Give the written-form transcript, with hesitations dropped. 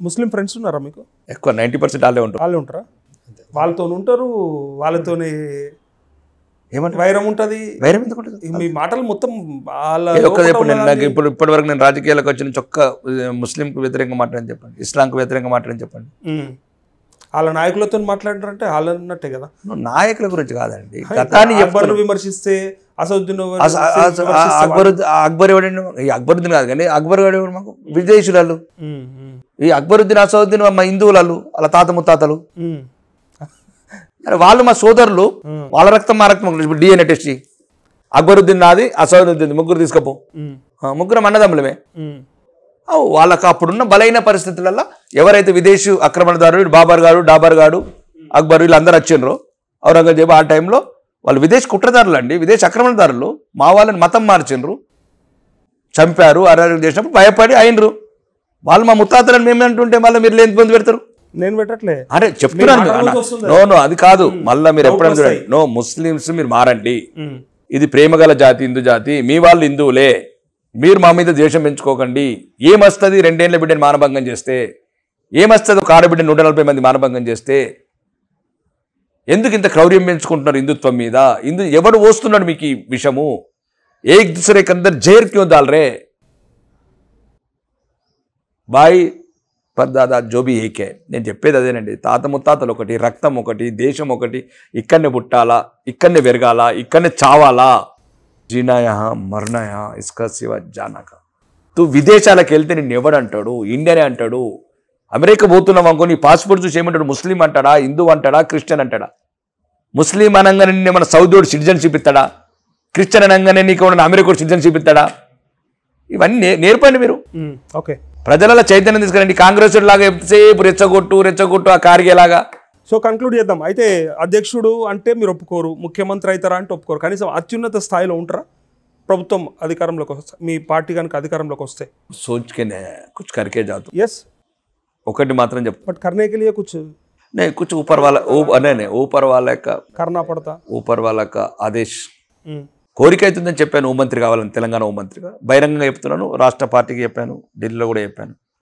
ముస్లిం friends ఉన్నారా మీకు? ఎక్కువ 90% వాళ్ళే ఉంటారు. వాళ్ళే ఉంటారా? వాళ్ళతో ఉంటారు, వాళ్ళతోనే ఏమంటారు వైరం ఉంటుంది. వైరం ఎందుకు ఉంటుంది? మీ మాటలు మొత్తం నాకు ఇప్పటి వరకు నేను రాజకీయాలకు వచ్చిన చొక్క ముస్లింకు వ్యతిరేకంగా మాట్లాడని చెప్పండి, ఇస్లాంకు వ్యతిరేకంగా మాట్లాడని చెప్పండి. వాళ్ళ నాయకులతో మాట్లాడారంటే వాళ్ళన్నట్టే కదా. నాయకుల గురించి కాదండి, అక్బర్ను విమర్శిస్తే అసదుద్దీన్ అక్బర్ ఎవడండి? ఈ అక్బరుద్దీన్ కాదు కానీ అక్బర్ ఎవడు మాకు విదేశీయులు. ఈ అక్బరుద్దీన్ అసదుద్దీన్ మా హిందువులు, వాళ్ళ తాత ముత్తాతలు, వాళ్ళు మా సోదరులు, వాళ్ళ రక్తం మా రక్తం. డిఎన్ఏ టెస్ట్ అక్బరుద్దీన్ నాది, అసదుద్దీన్ ముగ్గురు తీసుకపో, ముగ్గురం అన్నదమ్ములమే. వాళ్ళకు అప్పుడున్న బలైన పరిస్థితులలో ఎవరైతే విదేశీ ఆక్రమణదారులు బాబర్ గారు, డాబర్ గారు, అక్బర్ వీళ్ళందరూ వచ్చిండ్రు ఔరంగజేబు ఆ టైంలో, వాళ్ళు విదేశీ కుట్రదారులు అండి, విదేశీ ఆక్రమణదారులు. మా వాళ్ళని మతం మార్చిండ్రు, చంపారు, అరాజకం చేసినప్పుడు భయపడి అయినరు. వాళ్ళు మా ముత్తాతలను మేమేంటుంటే మళ్ళీ మీరు లేని పొంది పెడతారు. నేను పెట్టట్లే, అరే చెప్తున్నాను. నో అది కాదు, మళ్ళీ మీరు ఎప్పుడైనా చూడండి. నో, ముస్లిమ్స్ మీరు మారండి, ఇది ప్రేమగల జాతి, హిందూ జాతి, మీ వాళ్ళు హిందువులే, మీరు మా మీద ద్వేషం పెంచుకోకండి. ఏమొస్తుంది 2 ఏళ్ల బిడ్డని మానభంగం చేస్తే? ఏమొస్తుంది ఒక ఆడబిడ్డ 140 మంది మానభంగం చేస్తే? ఎందుకు ఇంత క్రౌర్యం పెంచుకుంటున్నారు హిందుత్వం మీద? ఎవడు పోస్తున్నాడు మీకు ఈ విషము? ఏక్ దూసరే కే అందర్ జహర్ క్యూ దాల్ రే బాయ్ పర్దాదా జోబీ ఏకే. నేను చెప్పేది అదేనండి, తాత ముత్తాతలు ఒకటి, రక్తం ఒకటి, దేశం ఒకటి, ఇక్కడనే పుట్టాలా, ఇక్కడనే పెరగాల, ఇక్కడనే చావాలా. జీనా యహా మర్నా యహా ఇస్కా సివా జానా కా. తూ విదేశాలకు వెళ్తే నిన్ను ఎవడంటాడు? ఇండియానే అంటాడు. అమెరికా పోతున్నాం అనుకో, నీ పాస్పోర్ట్ చూసి ఏమంటాడు? ముస్లిం అంటాడా, హిందూ అంటాడా, క్రిస్టియన్ అంటాడా? ముస్లిం అనగానే నిన్న మన సౌదీడు సిటిజన్షిప్ ఇస్తాడా? క్రిస్టియన్ అనగానే నీకు అమెరికా సిటిజన్షిప్ ఇస్తాడా? ఇవన్నీ నేర్పండి మీరు. ఓకే, ప్రజల చైతన్యం తీసుకురండి. కాంగ్రెస్ లాగా ఎంతసేపు రెచ్చగొట్టు ఆ కార్యలాగా. సో కంక్లూడ్ చేద్దాం అయితే. అధ్యక్షుడు అంటే మీరు ఒప్పుకోరు, ముఖ్యమంత్రి అవుతారా అంటే ఒప్పుకోరు, కనీసం అత్యున్నత స్థాయిలో ఉంటారా ప్రభుత్వం అధికారంలోకి వస్తే, మీ పార్టీ కనుక అధికారంలోకి వస్తే? సోచ్కే కుछ करके जाओ. ఎస్, ఒకటి మాత్రం చెప్తా, బట్ करने के लिए कुछ नहीं, कुछ ऊपर वाला का करना पड़ता, ऊपर वाला का ఆదేశ్. కోరిక అవుతుందని చెప్పాను హోంమంత్రి కావాలని, తెలంగాణ హోంమంత్రిగా బహిరంగంగా చెప్తున్నాను, రాష్ట్ర పార్టీకి చెప్పాను, ఢిల్లీలో కూడా చెప్పాను.